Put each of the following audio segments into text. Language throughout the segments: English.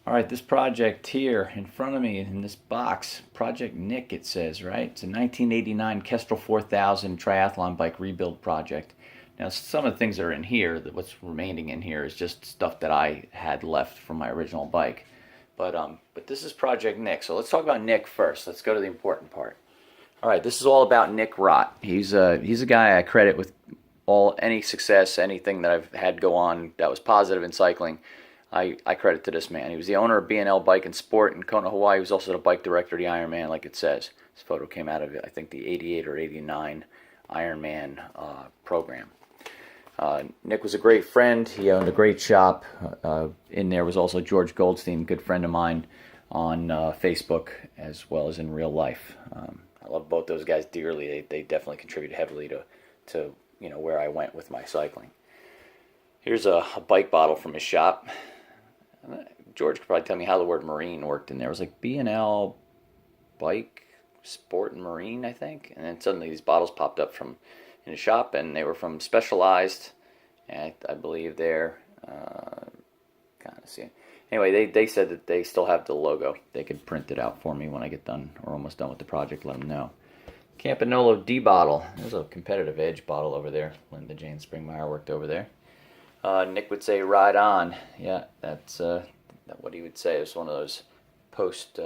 All right, this project here in front of me in this box, Project Nick, it says, right? It's a 1989 Kestrel 4000 triathlon bike rebuild project. Now, some of the things that are in here, what's remaining in here is just stuff that I had left from my original bike. But this is Project Nick. So let's talk about Nick first. Let's go to the important part. All right, this is all about Nick Rott. He's a guy I credit with any success, anything that I've had go on that was positive in cycling. I credit to this man. He was the owner of B&L Bike and Sport in Kona, Hawaii. He was also the bike director of the Ironman, like it says. This photo came out of, I think, the 88 or 89 Ironman program. Nick was a great friend. He owned a great shop. In there was also George Goldstein, good friend of mine on Facebook as well as in real life. I love both those guys dearly. They definitely contributed heavily to where I went with my cycling. Here's a bike bottle from his shop. George could probably tell me how the word marine worked in there. It was like B&L Bike, Sport, and Marine, I think. And then suddenly these bottles popped up from in the shop, and they were from Specialized, and I believe they're kind of see. Anyway, they said that they still have the logo. They could print it out for me when I get done or almost done with the project. Let them know. Campanolo D bottle. There's a competitive edge bottle over there. Linda Jane Springmeyer worked over there. Nick would say, "Ride on." Yeah, that's what he would say. It was one of those post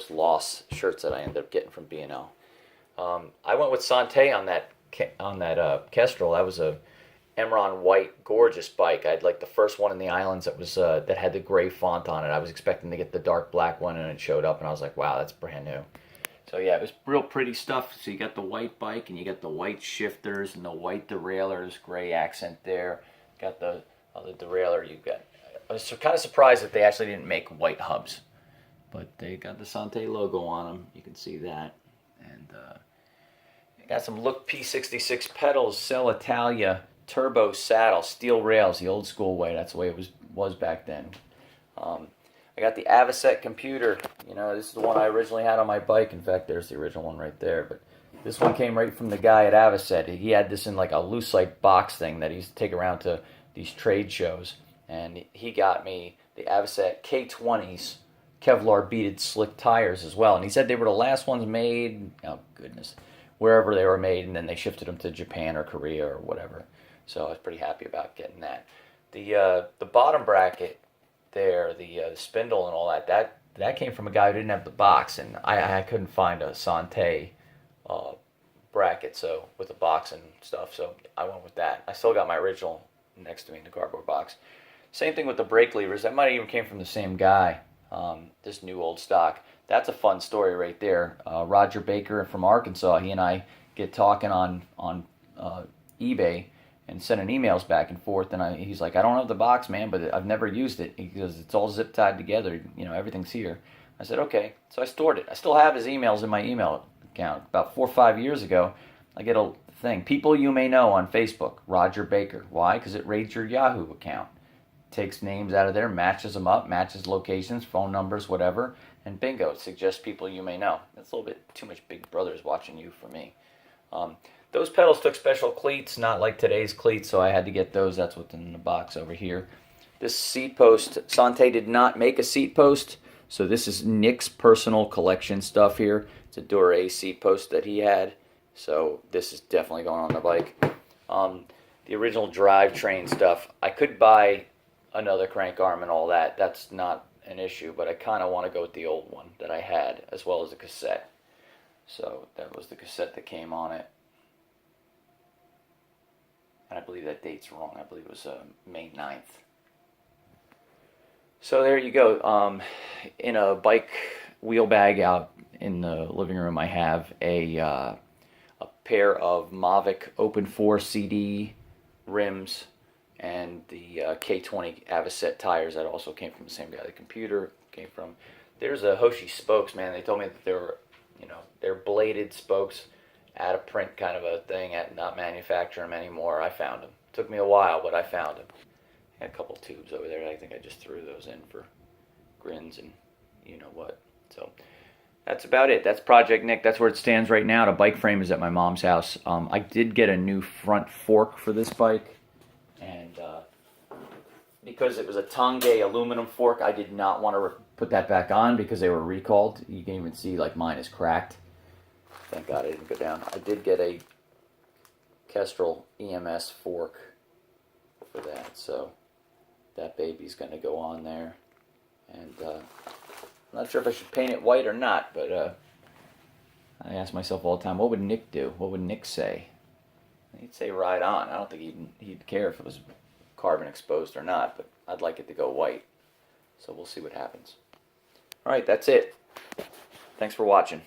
loss shirts that I ended up getting from B&L. I went with Santé on that Kestrel. That was a Emron white, gorgeous bike. I had like the first one in the islands that was that had the gray font on it. I was expecting to get the dark black one, and it showed up, and I was like, wow, that's brand new. So yeah, it was real pretty stuff. So you got the white bike, and you got the white shifters and the white derailleurs, gray accent there. Got the derailleur. I was kind of surprised that they actually didn't make white hubs, but they got the Santé logo on them. You can see that, and got some Look P66 pedals, Cell Italia turbo saddle, steel rails, the old school way. That's the way it was back then. I got the Avocet computer. This is the one I originally had on my bike. In fact, there's the original one right there. But this one came right from the guy at Avocet. He had this in like a Lucite box thing that he used to take around to these trade shows. And he got me the Avocet K20s, Kevlar beaded slick tires as well. And he said they were the last ones made, oh goodness, wherever they were made. And then they shifted them to Japan or Korea or whatever. So I was pretty happy about getting that. The bottom bracket there, the spindle and all that came from a guy who didn't have the box, and I couldn't find a Santé bracket so with the box and stuff, so I went with that. I still got my original next to me in the cardboard box. Same thing with the brake levers. That might have even came from the same guy. This new old stock. That's a fun story right there. Roger Baker from Arkansas. He and I get talking on eBay and sending emails back and forth, and he's like, I don't have the box, man, but I've never used it. He goes, it's all zip tied together, everything's here. I said, okay. So I stored it. I still have his emails in my email account. About 4 or 5 years ago, I get a thing, people you may know on Facebook, Roger Baker. Why? Because it raids your Yahoo account. Takes names out of there, matches them up, matches locations, phone numbers, whatever, and bingo, it suggests people you may know. That's a little bit too much Big Brother's watching you for me. Those pedals took special cleats, not like today's cleats, so I had to get those. That's what's in the box over here. This seat post, Santé did not make a seat post, so this is Nick's personal collection stuff here. It's a Dore seat post that he had, so this is definitely going on the bike. The original drivetrain stuff, I could buy another crank arm and all that. That's not an issue, but I kind of want to go with the old one that I had, as well as the cassette. So that was the cassette that came on it. And I believe that date's wrong. I believe it was May 9th. So there you go. In a bike wheel bag out in the living room, I have a pair of Mavic Open 4 CD rims and the K20 Avocet tires that also came from the same guy. The computer came from. There's a Hoshi spokes, man. They told me that they're bladed spokes, out of print kind of a thing, at not manufacturing them anymore. I found them. Took me a while, but I found them. Had a couple tubes over there. I think I just threw those in for grins and you know what. So that's about it. That's Project Nick. That's where it stands right now. The bike frame is at my mom's house. I did get a new front fork for this bike, and because it was a Tongay aluminum fork, I did not want to put that back on because they were recalled. You can even see like mine is cracked. Thank God I didn't go down. I did get a Kestrel EMS fork for that, so that baby's going to go on there. And I'm not sure if I should paint it white or not, but I ask myself all the time, what would Nick do? What would Nick say? He'd say ride on. I don't think he'd care if it was carbon exposed or not, but I'd like it to go white. So we'll see what happens. All right, that's it. Thanks for watching.